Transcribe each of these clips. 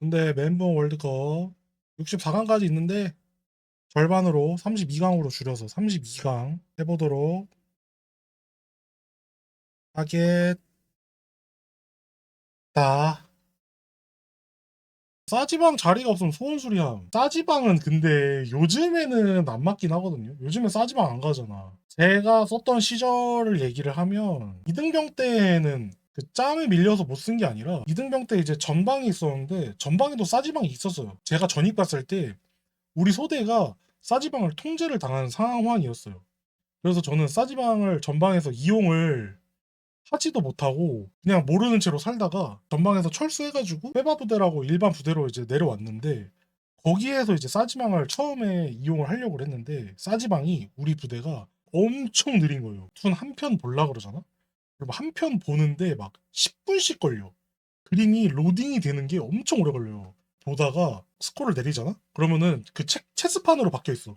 근데 멘붕 월드컵 64강까지 있는데 절반으로 32강으로 줄여서 32강 해보도록 하겠다. 싸지방 자리가 없으면 소원수리함. 싸지방은 근데 요즘에는 안 맞긴 하거든요. 요즘에 싸지방 안 가잖아. 제가 썼던 시절을 얘기를 하면 이등병 때는 그 짬에 밀려서 못 쓴 게 아니라 이등병 때 이제 전방이 있었는데 전방에도 싸지방이 있었어요. 제가 전입 갔을 때 우리 소대가 싸지방을 통제를 당하는 상황이었어요. 그래서 저는 싸지방을 전방에서 이용을 하지도 못하고 그냥 모르는 채로 살다가 전방에서 철수해가지고 회바 부대라고 일반 부대로 이제 내려왔는데 거기에서 이제 싸지방을 처음에 이용을 하려고 했는데 싸지방이 우리 부대가 엄청 느린 거예요. 툰 한 편 볼라 그러잖아? 그럼 한 편 보는데 막 10분씩 걸려. 그림이 로딩이 되는 게 엄청 오래 걸려요. 보다가 스코어를 내리잖아? 그러면은 그 체스판으로 바뀌어 있어.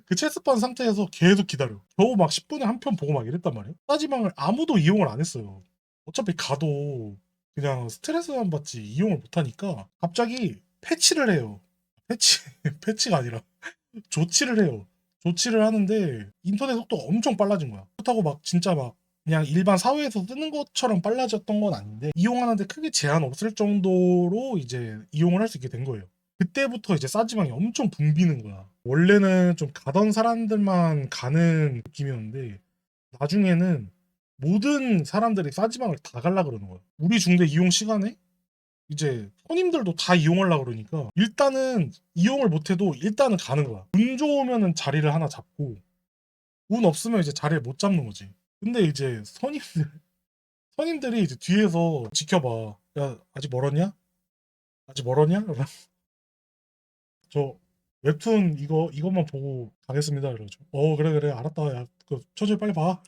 그 체스판 상태에서 계속 기다려. 겨우 막 10분에 한 편 보고 막 이랬단 말이야. 싸지방을 아무도 이용을 안 했어요. 어차피 가도 그냥 스트레스만 받지 이용을 못 하니까 갑자기 패치를 해요. 패치, 패치가 아니라 조치를 해요. 조치를 하는데 인터넷 속도 엄청 빨라진 거야. 그렇다고 막 진짜 막 그냥 일반 사회에서 뜨는 것처럼 빨라졌던 건 아닌데 이용하는데 크게 제한 없을 정도로 이제 이용을 할 수 있게 된 거예요. 그때부터 이제 싸지방이 엄청 붐비는 거야. 원래는 좀 가던 사람들만 가는 느낌이었는데 나중에는 모든 사람들이 싸지방을 다 갈라 그러는 거야. 우리 중대 이용 시간에 이제 손님들도 다 이용하려고 그러니까 일단은 이용을 못해도 일단은 가는 거야. 운 좋으면은 자리를 하나 잡고 운 없으면 이제 자리를 못 잡는 거지. 근데 이제 선임들이 이제 뒤에서 지켜봐. 야 아직 멀었냐? 아직 멀었냐? 저 웹툰 이것만 보고 가겠습니다. 이러죠. 그래 그래 알았다. 야 그 천천히 빨리 봐.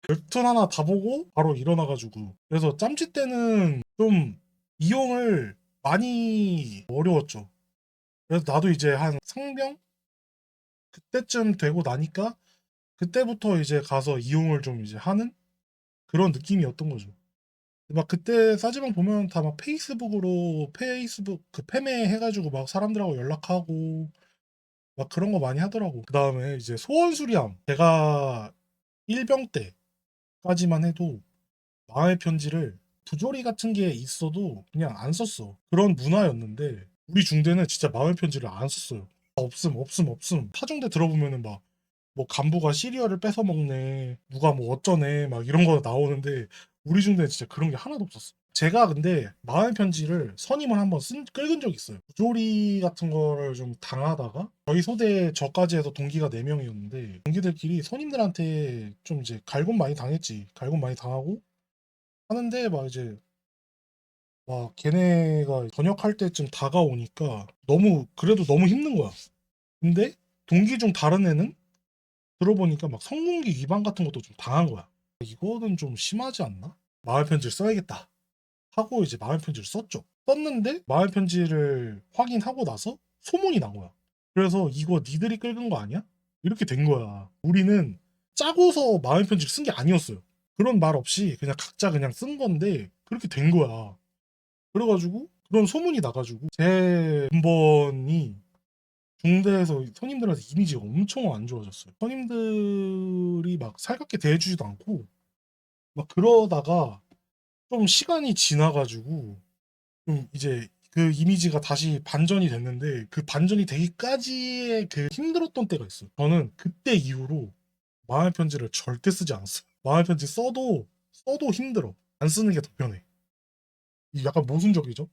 웹툰 하나 다 보고 바로 일어나가지고 그래서 짬치 때는 좀 이용을 많이 어려웠죠. 그래서 나도 이제 한 상병 그때쯤 되고 나니까 그때부터 이제 가서 이용을 좀 이제 하는 그런 느낌이었던 거죠. 막 그때 싸지방 보면 다 막 페이스북으로 페이스북 그 패매 해가지고 막 사람들하고 연락하고 막 그런 거 많이 하더라고. 그 다음에 이제 소원수리함. 제가 1병 때까지만 해도 마음의 편지를 부조리 같은 게 있어도 그냥 안 썼어. 그런 문화였는데 우리 중대는 진짜 마음의 편지를 안 썼어요. 없음 없음 없음. 타중대 들어보면은 막 뭐 간부가 시리얼을 뺏어 먹네, 누가 뭐 어쩌네, 막 이런 거 나오는데 우리 중대는 진짜 그런 게 하나도 없었어. 제가 근데 마음의 편지를 선임을 한번 끌은 적이 있어요. 부조리 같은 거를 좀 당하다가 저희 소대 저까지 해서 동기가 4명이었는데 동기들끼리 선임들한테 좀 이제 갈굼 많이 당했지. 갈굼 많이 당하고 하는데 막 이제 막 걔네가 전역할 때쯤 다가오니까 너무 그래도 너무 힘든 거야. 근데 동기 중 다른 애는 들어보니까 막 성공기 위반 같은 것도 좀 당한 거야. 이거는 좀 심하지 않나? 마을 편지를 써야겠다 하고 이제 마을 편지를 썼죠. 썼는데 마을 편지를 확인하고 나서 소문이 난 거야. 그래서 이거 니들이 끌은 거 아니야? 이렇게 된 거야. 우리는 짜고서 마을 편지를 쓴 게 아니었어요. 그런 말 없이 그냥 각자 그냥 쓴 건데 그렇게 된 거야. 그래가지고 그런 소문이 나가지고 제 군번이 중대에서 선임들한테 이미지가 엄청 안 좋아졌어요. 선임들이 막 살갑게 대해주지도 않고 막 그러다가 좀 시간이 지나가지고 좀 이제 그 이미지가 다시 반전이 됐는데 그 반전이 되기까지의 그 힘들었던 때가 있어요. 저는 그때 이후로 마음의 편지를 절대 쓰지 않았어요. 마음의 편지 써도 힘들어. 안 쓰는 게 더 편해. 이게 약간 모순적이죠?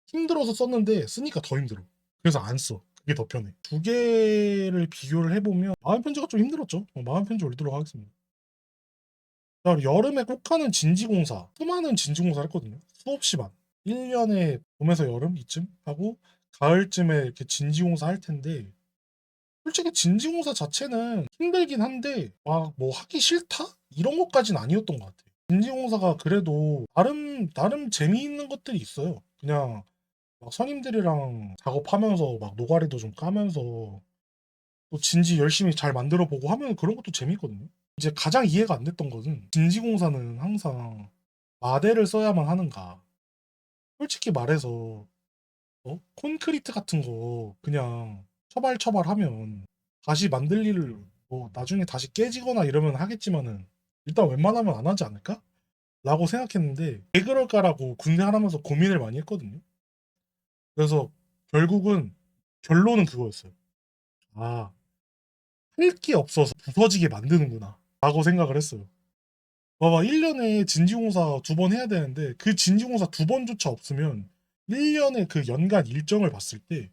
힘들어서 썼는데 쓰니까 더 힘들어. 그래서 안 써. 그게 더 편해. 두 개를 비교를 해보면 마음 편지가 좀 힘들었죠. 마음 편지 올리도록 하겠습니다. 자, 여름에 꼭 하는 진지공사. 수많은 진지공사를 했거든요. 수업 시간. 1년에 봄에서 여름 이쯤 하고 가을쯤에 이렇게 진지공사 할 텐데 솔직히 진지공사 자체는 힘들긴 한데 막 뭐 하기 싫다? 이런 것까지는 아니었던 것 같아요. 진지공사가 그래도 나름 재미있는 것들이 있어요. 그냥 막 선임들이랑 작업하면서 막 노가리도 좀 까면서 또 진지 열심히 잘 만들어 보고 하면 그런 것도 재밌거든요. 이제 가장 이해가 안 됐던 것은 진지공사는 항상 마대를 써야만 하는가. 솔직히 말해서 콘크리트 같은 거 그냥 처발처발하면 다시 만들 일을 뭐 나중에 다시 깨지거나 이러면 하겠지만은 일단 웬만하면 안 하지 않을까? 라고 생각했는데 왜 그럴까라고 군대 하면서 고민을 많이 했거든요. 그래서 결국은 결론은 그거였어요. 아, 할 게 없어서 부서지게 만드는구나 라고 생각을 했어요. 봐봐, 1년에 진지공사 2번 해야 되는데 그 진지공사 2번조차 없으면 1년의 그 연간 일정을 봤을 때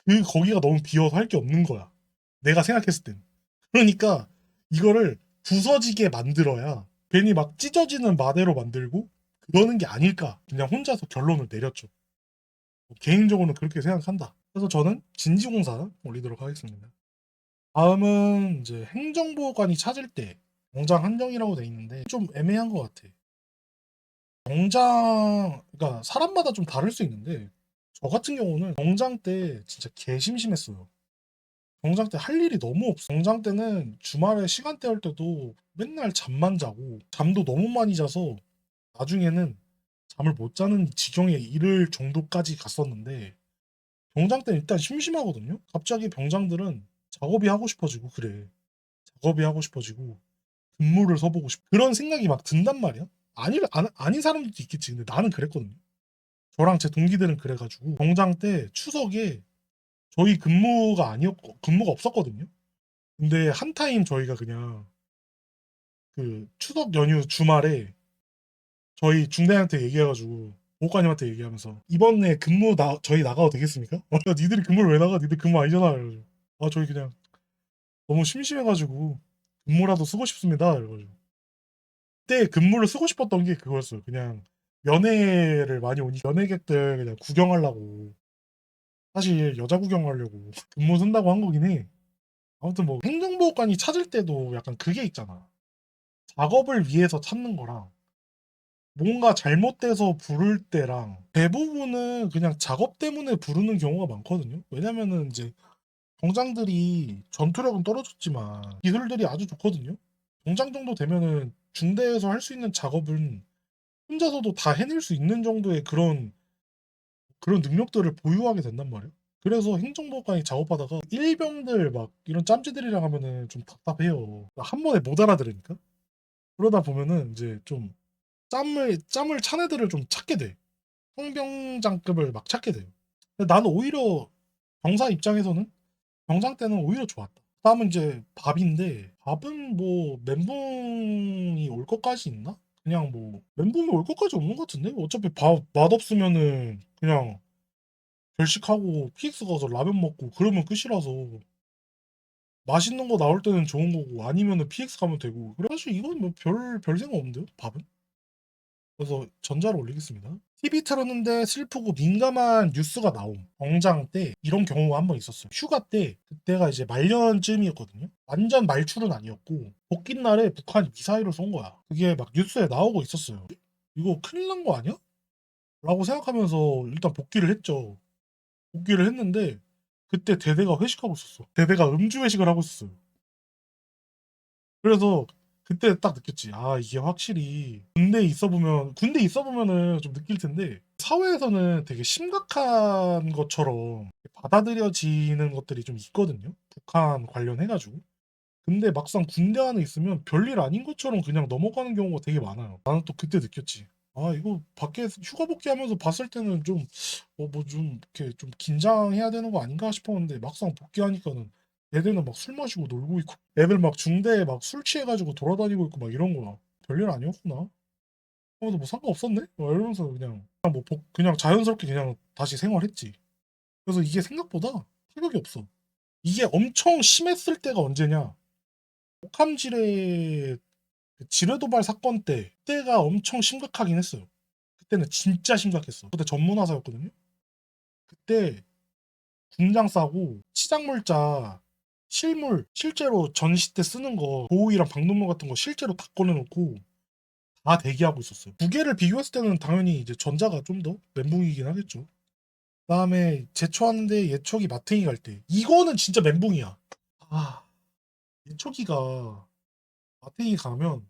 그 거기가 너무 비어서 할 게 없는 거야. 내가 생각했을 땐. 그러니까 이거를 부서지게 만들어야 괜히 막 찢어지는 마대로 만들고 그러는 게 아닐까. 그냥 혼자서 결론을 내렸죠. 개인적으로는 그렇게 생각한다. 그래서 저는 진지공사 올리도록 하겠습니다. 다음은 이제 행정보관이 찾을 때 병장 한정이라고 돼 있는데 좀 애매한 것 같아. 병장, 그러니까 사람마다 좀 다를 수 있는데 저 같은 경우는 병장 때 진짜 개 심심했어요. 병장 때 할 일이 너무 없어. 병장 때는 주말에 시간 때울 때도 맨날 잠만 자고 잠도 너무 많이 자서 나중에는 잠을 못 자는 지경에 이를 정도까지 갔었는데 병장 때는 일단 심심하거든요. 갑자기 병장들은 작업이 하고 싶어지고 그래. 작업이 하고 싶어지고 근무를 서보고 싶 그런 생각이 막 든단 말이야. 아닌 사람들도 있겠지. 근데 나는 그랬거든요. 저랑 제 동기들은 그래가지고 병장 때 추석에 저희 근무가 없었거든요. 근데 한 타임 저희가 그냥 그 추석 연휴 주말에 저희 중대한테 얘기해가지고 보호관님한테 얘기하면서 이번에 저희 나가도 되겠습니까? 니들이 근무를 왜 나가? 니들 근무 아니잖아. 이러죠. 아 저희 그냥 너무 심심해가지고 근무라도 쓰고 싶습니다. 이러가지고 그때 근무를 쓰고 싶었던 게 그거였어요. 그냥 연애를 많이 오니 연예객들 그냥 구경하려고 사실 여자 구경하려고 근무 쓴다고 한 거긴 해. 아무튼 뭐 행정보호관이 찾을 때도 약간 그게 있잖아. 작업을 위해서 찾는 거랑 뭔가 잘못돼서 부를 때랑 대부분은 그냥 작업 때문에 부르는 경우가 많거든요. 왜냐면은 이제 병장들이 전투력은 떨어졌지만 기술들이 아주 좋거든요. 병장 정도 되면은 중대에서 할 수 있는 작업은 혼자서도 다 해낼 수 있는 정도의 그런 능력들을 보유하게 된단 말이에요. 그래서 행정복관이 작업하다가 일병들 막 이런 짬찌들이랑 하면은 좀 답답해요. 한 번에 못 알아들으니까. 그러다 보면은 이제 좀 짬을 찬 애들을 좀 찾게 돼. 상병장급을 막 찾게 돼요. 근데 나는 오히려 병사 입장에서는 병장 때는 오히려 좋았다. 다음은 이제 밥인데 밥은 뭐 멘붕이 올 것까지 있나? 그냥 뭐 멘붕이 올 것까지 없는 것 같은데 어차피 밥 맛없으면은 그냥 결식하고 PX 가서 라면 먹고 그러면 끝이라서 맛있는 거 나올 때는 좋은 거고 아니면은 PX 가면 되고 그래 사실 이건 뭐 별 생각 없는데요 밥은. 그래서 전자로 올리겠습니다. TV 틀었는데 슬프고 민감한 뉴스가 나옴. 병장 때 이런 경우가 한 번 있었어요. 휴가 때 그때가 이제 말년쯤이었거든요. 완전 말출은 아니었고 복귀날에 북한이 미사일을 쏜 거야. 그게 막 뉴스에 나오고 있었어요. 이거 큰일 난 거 아니야? 라고 생각하면서 일단 복귀를 했죠. 복귀를 했는데 그때 대대가 회식하고 있었어. 대대가 음주 회식을 하고 있었어요. 그래서 그때 딱 느꼈지. 아, 이게 확실히 군대 있어 보면은 좀 느낄 텐데 사회에서는 되게 심각한 것처럼 받아들여지는 것들이 좀 있거든요. 북한 관련해가지고. 근데 막상 군대 안에 있으면 별일 아닌 것처럼 그냥 넘어가는 경우가 되게 많아요. 나는 또 그때 느꼈지. 아, 이거 밖에 휴가 복귀하면서 봤을 때는 좀, 뭐 좀, 이렇게 좀 긴장해야 되는 거 아닌가 싶었는데 막상 복귀하니까는 애들은 막 술 마시고 놀고 있고 애들 막 중대에 막 술 취해가지고 돌아다니고 있고 막 이런 거야. 별일 아니었구나. 하면서 뭐 상관없었네? 막 이러면서 그냥 자연스럽게 그냥 다시 생활했지. 그래서 이게 생각보다 타격이 없어. 이게 엄청 심했을 때가 언제냐? ok함지뢰 지뢰 도발 사건 때가 엄청 심각하긴 했어요. 그때는 진짜 심각했어. 그때 전문화사였거든요. 그때 군장 싸고 치장물자 실제로 전시 때 쓰는 거 보호이랑 방독면 같은 거 실제로 다 꺼내놓고 다 대기하고 있었어요. 두 개를 비교했을 때는 당연히 이제 전자가 좀 더 멘붕이긴 하겠죠. 그다음에 제초하는데 예초기 마탱이 갈 때 이거는 진짜 멘붕이야. 아, 예초기가 마탱이 가면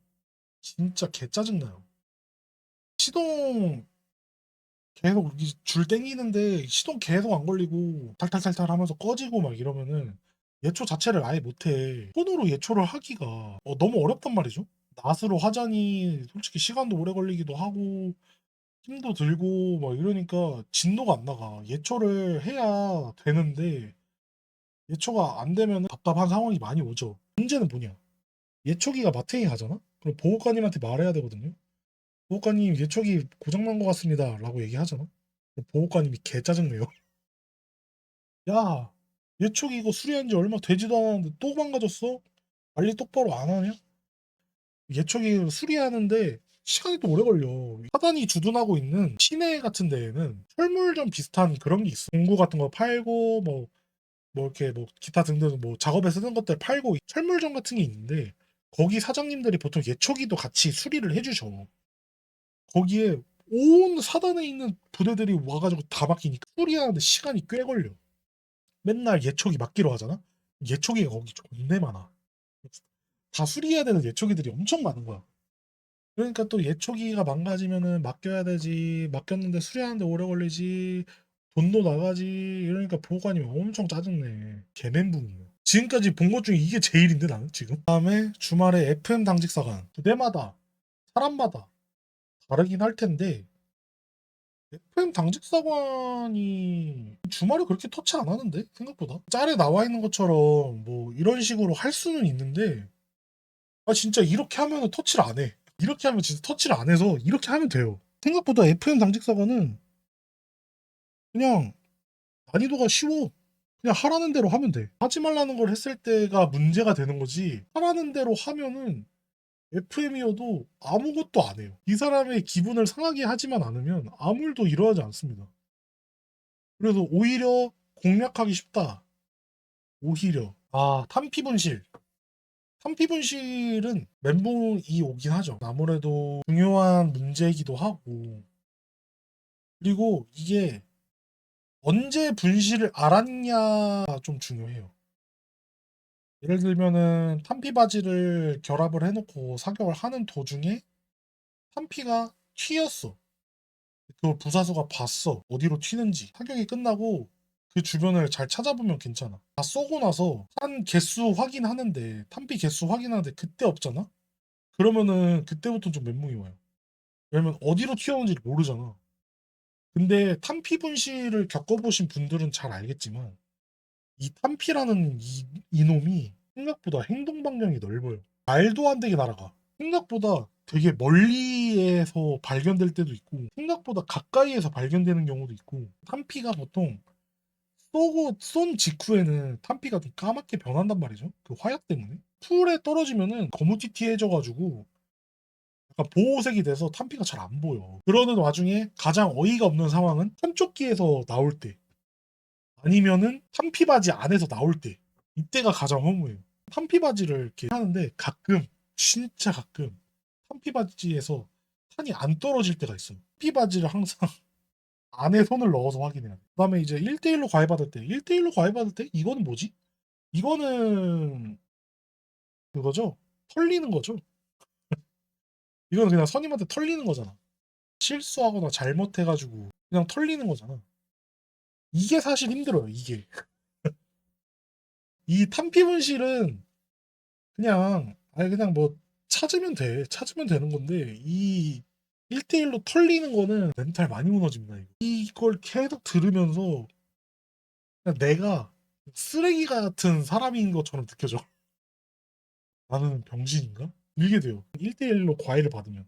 진짜 개 짜증나요. 시동 계속 줄 땡기는데 시동 계속 안 걸리고 탈탈탈탈 하면서 꺼지고 막 이러면은 예초 자체를 아예 못해. 폰으로 예초를 하기가 너무 어렵단 말이죠. 낫으로 하자니 솔직히 시간도 오래 걸리기도 하고 힘도 들고 막 이러니까 진도가 안 나가. 예초를 해야 되는데 예초가 안 되면 답답한 상황이 많이 오죠. 문제는 뭐냐? 예초기가 마트에 가잖아? 그럼 보호관님한테 말해야 되거든요. 보호관님 예초기 고장난 것 같습니다 라고 얘기하잖아. 보호관님이 개 짜증내요. 야, 예초기 이거 수리한 지 얼마 되지도 않았는데 또 망가졌어? 관리 똑바로 안 하냐? 예초기 수리하는데 시간이 또 오래 걸려. 사단이 주둔하고 있는 시내 같은 데에는 철물점 비슷한 그런 게 있어. 공구 같은 거 팔고 뭐 이렇게 뭐 기타 등등 뭐 작업에 쓰는 것들 팔고 철물점 같은 게 있는데 거기 사장님들이 보통 예초기도 같이 수리를 해주셔. 거기에 온 사단에 있는 부대들이 와가지고 다 맡기니까 수리하는데 시간이 꽤 걸려. 맨날 예초기 맡기로 하잖아. 예초기가 거기 존내 많아. 다 수리해야 되는 예초기들이 엄청 많은 거야. 그러니까 또 예초기가 망가지면은 맡겨야 되지. 맡겼는데 수리하는데 오래 걸리지. 돈도 나가지. 이러니까 보호관님이 엄청 짜증내. 개멘붕이에요. 지금까지 본 것 중에 이게 제일인데 나는 지금. 그다음에 주말에 FM 당직사관 부대마다 사람마다 다르긴 할 텐데 FM 당직사관이 주말에 그렇게 터치 안 하는데 생각보다 짤에 나와 있는 것처럼 뭐 이런 식으로 할 수는 있는데 진짜 이렇게 하면 터치를 안 해. 이렇게 하면 진짜 터치를 안 해서 이렇게 하면 돼요. 생각보다 FM 당직사관은 그냥 난이도가 쉬워. 그냥 하라는 대로 하면 돼. 하지 말라는 걸 했을 때가 문제가 되는 거지. 하라는 대로 하면은 FM이어도 아무것도 안 해요. 이 사람의 기분을 상하게 하지만 않으면 아무 일도 일어나지 않습니다. 그래서 오히려 공략하기 쉽다. 오히려 탄피분실. 탄피분실은 멘붕이 오긴 하죠. 아무래도 중요한 문제이기도 하고 그리고 이게 언제 분실을 알았냐가 좀 중요해요. 예를 들면은 탄피 바지를 결합을 해놓고 사격을 하는 도중에 탄피가 튀었어. 그걸 부사수가 봤어. 어디로 튀는지. 사격이 끝나고 그 주변을 잘 찾아보면 괜찮아. 다 쏘고 나서 탄 개수 확인하는데 탄피 개수 확인하는데 그때 없잖아? 그러면은 그때부터 좀 멘붕이 와요. 왜냐면 어디로 튀어오는지 모르잖아. 근데 탄피 분실을 겪어보신 분들은 잘 알겠지만 이 탄피라는 이놈이 생각보다 행동 반경이 넓어요. 말도 안 되게 날아가. 생각보다 되게 멀리에서 발견될 때도 있고 생각보다 가까이에서 발견되는 경우도 있고 탄피가 보통 쏘고 쏜 직후에는 탄피가 좀 까맣게 변한단 말이죠. 그 화약 때문에. 풀에 떨어지면은 거무튀튀해져가지고 약간 보호색이 돼서 탄피가 잘 안 보여. 그러는 와중에 가장 어이가 없는 상황은 탄조끼에서 나올 때 아니면은 탄피 바지 안에서 나올 때 이때가 가장 허무해요. 탄피 바지를 이렇게 하는데 가끔 진짜 가끔 탄피 바지에서 탄이 안 떨어질 때가 있어요. 탄피 바지를 항상 안에 손을 넣어서 확인해야 돼. 그다음에 이제 1대1로 과외받을 때 1대1로 과외받을 때 이거는 뭐지? 이거는 그거죠. 털리는 거죠. 이건 그냥 선임한테 털리는 거잖아. 실수하거나 잘못해가지고 그냥 털리는 거잖아. 이게 사실 힘들어요. 이게 이 탄피 분실은 그냥 그냥 뭐 찾으면 돼. 찾으면 되는 건데 이 1대1로 털리는 거는 멘탈 많이 무너집니다. 이걸 계속 들으면서 그냥 내가 쓰레기 같은 사람인 것처럼 느껴져. 나는 병신인가? 이게 돼요. 1대1로 과외를 받으면.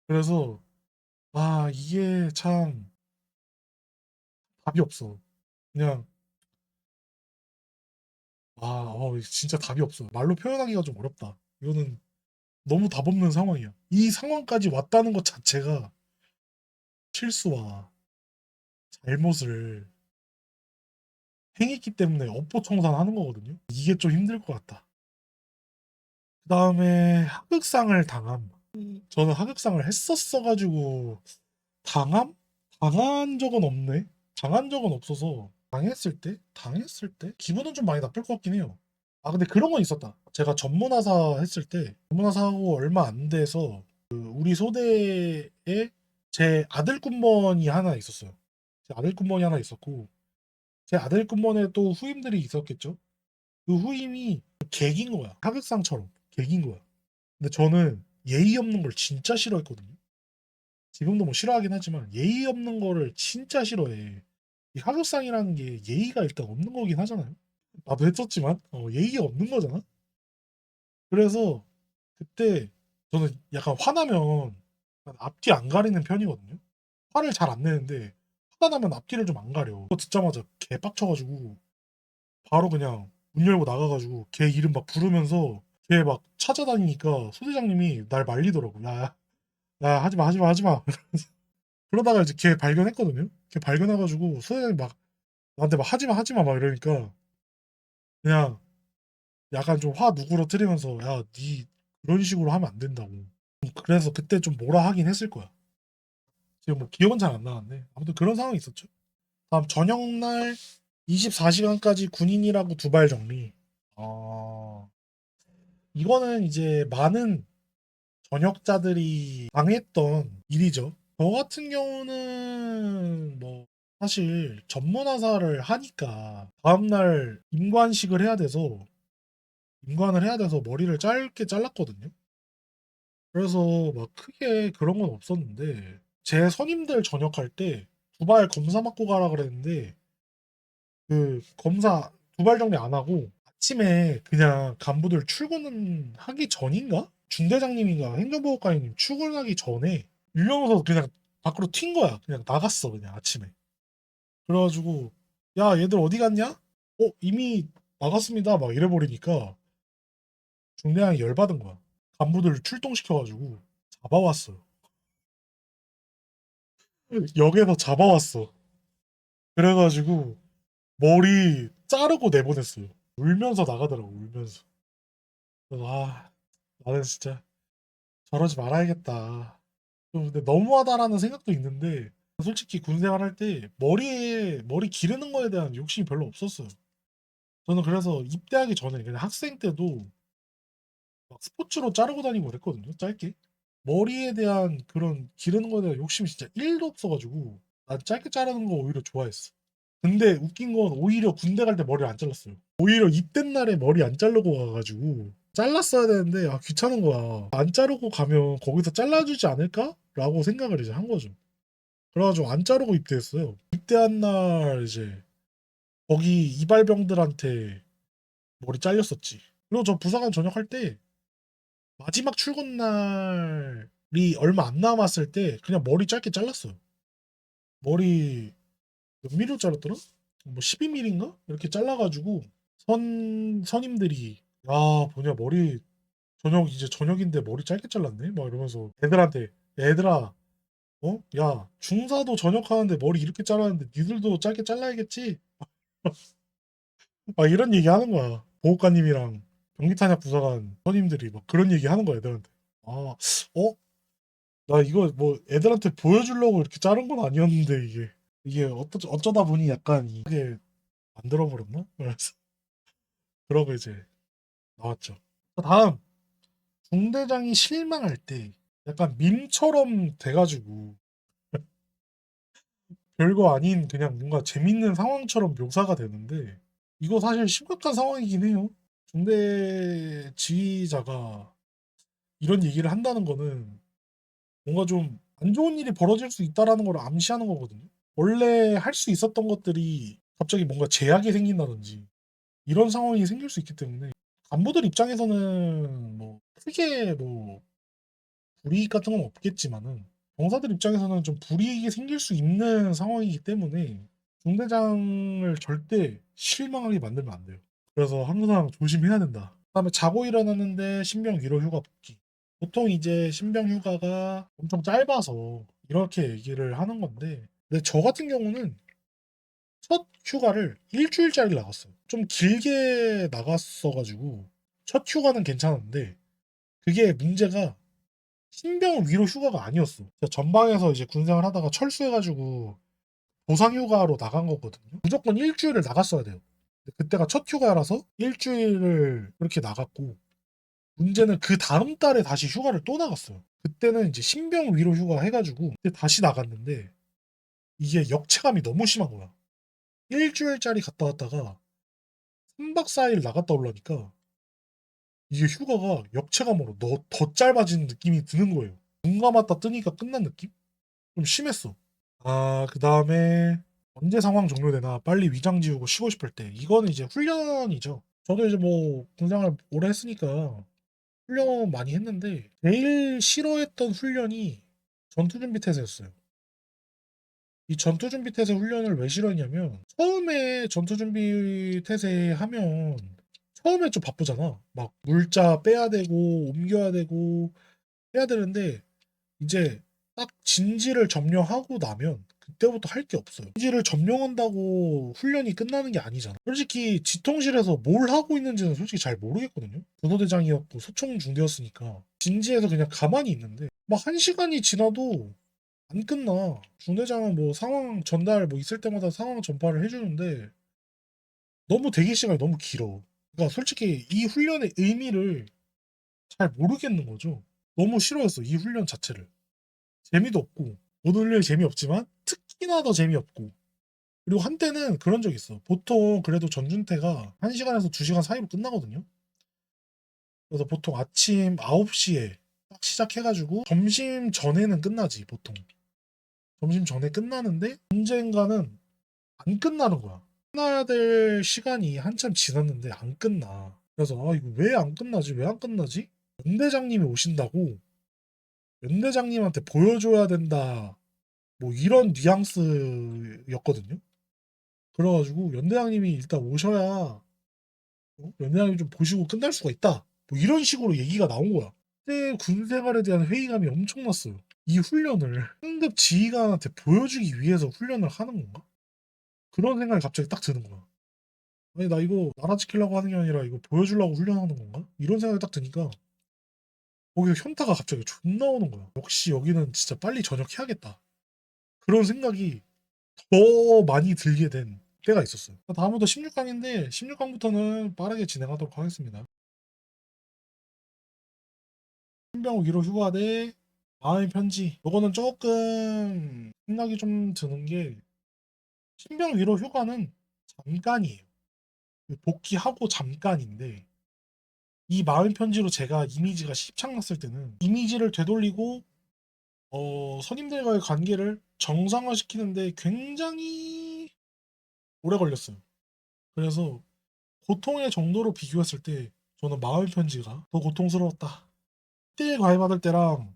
그래서 이게 참 답이 없어. 그냥 진짜 답이 없어. 말로 표현하기가 좀 어렵다. 이거는 너무 답 없는 상황이야. 이 상황까지 왔다는 것 자체가 실수와 잘못을 행했기 때문에 업보청산하는 거거든요. 이게 좀 힘들 것 같다. 그 다음에 하극상을 당함. 저는 하극상을 했었어가지고 당함? 당한 적은 없네. 당한 적은 없어서 당했을 때 기분은 좀 많이 나쁠 것 같긴 해요. 근데 그런 건 있었다. 제가 전문화사 했을 때 전문화사 하고 얼마 안 돼서 우리 소대에 제 아들 군번이 하나 있었어요. 제 아들 군번이 하나 있었고 제 아들 군번에 또 후임들이 있었겠죠. 그 후임이 개긴 거야. 하극상처럼 개긴 거야. 근데 저는 예의 없는 걸 진짜 싫어했거든요. 지금도 뭐 싫어하긴 하지만 예의 없는 거를 진짜 싫어해. 이 하극상이라는 게 예의가 일단 없는 거긴 하잖아요. 나도 했었지만 예의가 없는 거잖아. 그래서 그때 저는 약간 화나면 앞뒤 안 가리는 편이거든요. 화를 잘 안 내는데 화가 나면 앞뒤를 좀 안 가려. 그거 듣자마자 개 빡쳐가지고 바로 그냥 문 열고 나가가지고 걔 이름 막 부르면서 걔 막 찾아다니니까 소대장님이 날 말리더라고. 야, 야 하지마 하지마 하지마. 그러다가 이제 걔 발견했거든요. 걔 발견해가지고 소대장님 막 나한테 막 하지마 하지마 막 이러니까 그냥 약간 좀 화 누그러뜨리면서 야, 니 그런 식으로 하면 안 된다고. 그래서 그때 좀 뭐라 하긴 했을 거야. 지금 뭐 기억은 잘 안 나는데 아무튼 그런 상황이 있었죠. 다음 저녁날 24시간까지 군인이라고 두발 정리. 이거는 이제 많은 전역자들이 당했던 일이죠. 저 같은 경우는 뭐 사실 전문화사를 하니까 다음날 임관을 해야 돼서 머리를 짧게 잘랐거든요. 그래서 막 크게 그런 건 없었는데 제 선임들 전역할 때 두발 검사 받고 가라 그랬는데 그 검사 두발 정리 안 하고 아침에 그냥 간부들 출근하기 전인가? 중대장님인가 행정보호관님 출근하기 전에 유령서 그냥 밖으로 튄 거야. 그냥 나갔어 그냥 아침에. 그래가지고 야 얘들 어디 갔냐? 이미 나갔습니다. 막 이래버리니까 중대장이 열받은 거야. 간부들 출동시켜가지고 잡아왔어요. 역에서 잡아왔어. 그래가지고 머리 자르고 내보냈어요. 울면서 나가더라고 울면서. 그래서 나는 진짜 저러지 말아야겠다. 좀 근데 너무하다라는 생각도 있는데 솔직히 군 생활할 때 머리 기르는 거에 대한 욕심이 별로 없었어요. 저는 그래서 입대하기 전에 그냥 학생 때도 막 스포츠로 자르고 다니고 그랬거든요. 짧게. 머리에 대한 그런 기르는 거에 대한 욕심이 진짜 1도 없어가지고 난 짧게 자르는 거 오히려 좋아했어. 근데 웃긴 건 오히려 군대 갈 때 머리를 안 잘랐어요. 오히려 입대 날에 머리 안 자르고 가가지고 잘랐어야 되는데 귀찮은 거야. 안 자르고 가면 거기서 잘라주지 않을까? 라고 생각을 이제 한 거죠. 그래가지고 안 자르고 입대했어요. 입대한 날 이제 거기 이발병들한테 머리 잘렸었지. 그리고 저 부사관 전역할 때 마지막 출근 날이 얼마 안 남았을 때 그냥 머리 짧게 잘랐어요. 머리 몇 미리로 잘랐더라? 뭐 12mm인가? 이렇게 잘라가지고 선임들이 야 보냐 머리 이제 저녁인데 머리 짧게 잘랐네? 막 이러면서 애들한테 애들아 야 중사도 전역하는데 머리 이렇게 잘랐는데 니들도 짧게 잘라야겠지? 막 이런 얘기 하는 거야. 보호관님이랑 병기탄약 부사관 선임들이 막 그런 얘기 하는 거야 애들한테. 아, 나 이거 뭐 애들한테 보여주려고 이렇게 자른 건 아니었는데 이게 어쩌다 보니 약간 이게 만들어 버렸나? 그래서 그러고 이제 나왔죠. 다음 중대장이 실망할 때 약간 밈처럼 돼가지고 별거 아닌 그냥 뭔가 재밌는 상황처럼 묘사가 되는데 이거 사실 심각한 상황이긴 해요. 중대 지휘자가 이런 얘기를 한다는 거는 뭔가 좀 안 좋은 일이 벌어질 수 있다라는 걸 암시하는 거거든요. 원래 할 수 있었던 것들이 갑자기 뭔가 제약이 생긴다든지 이런 상황이 생길 수 있기 때문에 간부들 입장에서는 뭐 크게 뭐 불이익 같은 건 없겠지만은 병사들 입장에서는 좀 불이익이 생길 수 있는 상황이기 때문에 중대장을 절대 실망하게 만들면 안 돼요. 그래서 항상 조심해야 된다. 그다음에 자고 일어났는데 신병 위로 휴가 복귀. 보통 이제 신병 휴가가 엄청 짧아서 이렇게 얘기를 하는 건데 근데 저 같은 경우는 첫 휴가를 일주일짜리 나갔어요. 좀 길게 나갔어가지고 첫 휴가는 괜찮았는데 그게 문제가 신병 위로 휴가가 아니었어. 전방에서 이제 군생활 하다가 철수해가지고 보상 휴가로 나간 거거든요. 무조건 일주일을 나갔어야 돼요. 근데 그때가 첫 휴가라서 일주일을 그렇게 나갔고 문제는 그 다음 달에 다시 휴가를 또 나갔어요. 그때는 이제 신병 위로 휴가 해가지고 그때 다시 나갔는데 이게 역체감이 너무 심한 거야. 일주일짜리 갔다 왔다가 3박 4일 나갔다 오려니까 이게 휴가가 역체감으로 더 짧아지는 느낌이 드는 거예요. 눈 감았다 뜨니까 끝난 느낌? 좀 심했어. 아, 그 다음에 언제 상황 종료되나 빨리 위장 지우고 쉬고 싶을 때. 이거는 이제 훈련이죠. 저도 이제 뭐 군생활 오래 했으니까 훈련 많이 했는데 제일 싫어했던 훈련이 전투준비 태세였어요. 이 전투준비 태세 훈련을 왜 싫어했냐면 처음에 전투준비 태세 하면 처음에 좀 바쁘잖아. 막 물자 빼야 되고 옮겨야 되고 해야 되는데 이제 딱 진지를 점령하고 나면 그때부터 할 게 없어요. 진지를 점령한다고 훈련이 끝나는 게 아니잖아. 솔직히 지통실에서 뭘 하고 있는지는 솔직히 잘 모르겠거든요. 군호대장이었고 소총 중대였으니까 진지에서 그냥 가만히 있는데 막 1시간이 지나도 안 끝나. 중대장은 뭐 상황 전달 뭐 있을 때마다 상황 전파를 해주는데 너무 대기 시간이 너무 길어. 그러니까 솔직히 이 훈련의 의미를 잘 모르겠는 거죠. 너무 싫어했어 이 훈련 자체를. 재미도 없고 모든 훈련이 재미없지만 특히나 더 재미없고 그리고 한때는 그런 적 있어. 보통 그래도 전준태가 1시간에서 2시간 사이로 끝나거든요. 그래서 보통 아침 9시에 딱 시작해가지고 점심 전에는 끝나지 보통. 점심 전에 끝나는데 언젠가는 안 끝나는 거야. 끝나야 될 시간이 한참 지났는데 안 끝나. 그래서 아 이거 왜 안 끝나지? 왜 안 끝나지? 연대장님이 오신다고 연대장님한테 보여줘야 된다. 뭐 이런 뉘앙스였거든요. 그래가지고 연대장님이 일단 오셔야 연대장님 좀 보시고 끝날 수가 있다. 뭐 이런 식으로 얘기가 나온 거야. 그때 군생활에 대한 회의감이 엄청났어요. 이 훈련을 상급 지휘관한테 보여주기 위해서 훈련을 하는 건가? 그런 생각이 갑자기 딱 드는 거야. 아니 나 이거 나라 지키려고 하는 게 아니라 이거 보여주려고 훈련하는 건가? 이런 생각이 딱 드니까 거기서 현타가 갑자기 존나 오는 거야. 역시 여기는 진짜 빨리 전역해야겠다. 그런 생각이 더 많이 들게 된 때가 있었어요. 다음부터 16강인데 16강부터는 빠르게 진행하도록 하겠습니다. 신병 위로 휴가 대 마음의 편지. 요거는 조금 생각이 좀 드는 게 신병 위로 휴가는 잠깐이에요. 복귀하고 잠깐인데 이 마음의 편지로 제가 이미지가 십창났을 때는 이미지를 되돌리고 선임들과의 관계를 정상화시키는데 굉장히 오래 걸렸어요. 그래서 고통의 정도로 비교했을 때 저는 마음의 편지가 더 고통스러웠다. 1대1 과외받을 때랑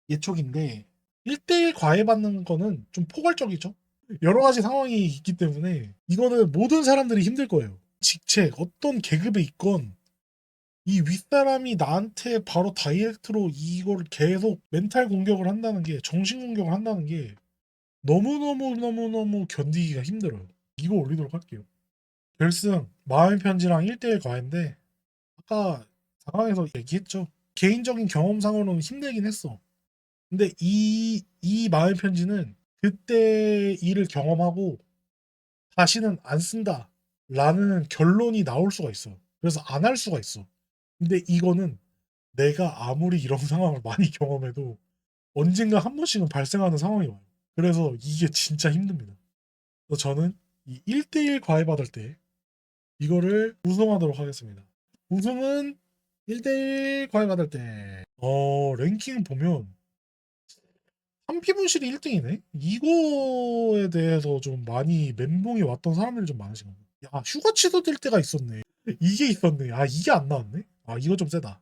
예촉인데 1대1 과외받는 거는 좀 포괄적이죠. 여러 가지 상황이 있기 때문에 이거는 모든 사람들이 힘들 거예요. 직책, 어떤 계급에 있건 이 윗사람이 나한테 바로 다이렉트로 이걸 계속 멘탈 공격을 한다는 게 정신 공격을 한다는 게 너무너무너무너무 견디기가 힘들어요. 이거 올리도록 할게요. 결승 마음의 편지랑 1대1 과외인데 아까 상황에서 얘기했죠. 개인적인 경험상으로는 힘들긴 했어. 근데 이 마음의 편지는 그때 일을 경험하고 다시는 안 쓴다 라는 결론이 나올 수가 있어요. 그래서 안 할 수가 있어. 근데 이거는 내가 아무리 이런 상황을 많이 경험해도 언젠가 한 번씩은 발생하는 상황이 와요. 그래서 이게 진짜 힘듭니다. 그래서 저는 이 1대1 과외 받을 때 이거를 우승하도록 하겠습니다. 우승은 1대1 과외 받을 때 랭킹 보면 한피분실이 1등이네? 이거에 대해서 좀 많이 멘붕이 왔던 사람들이 좀 많으신 것 같아요. 야 휴가 취소될 때가 있었네. 이게 있었네. 아 이게 안 나왔네. 아 이거 좀 세다.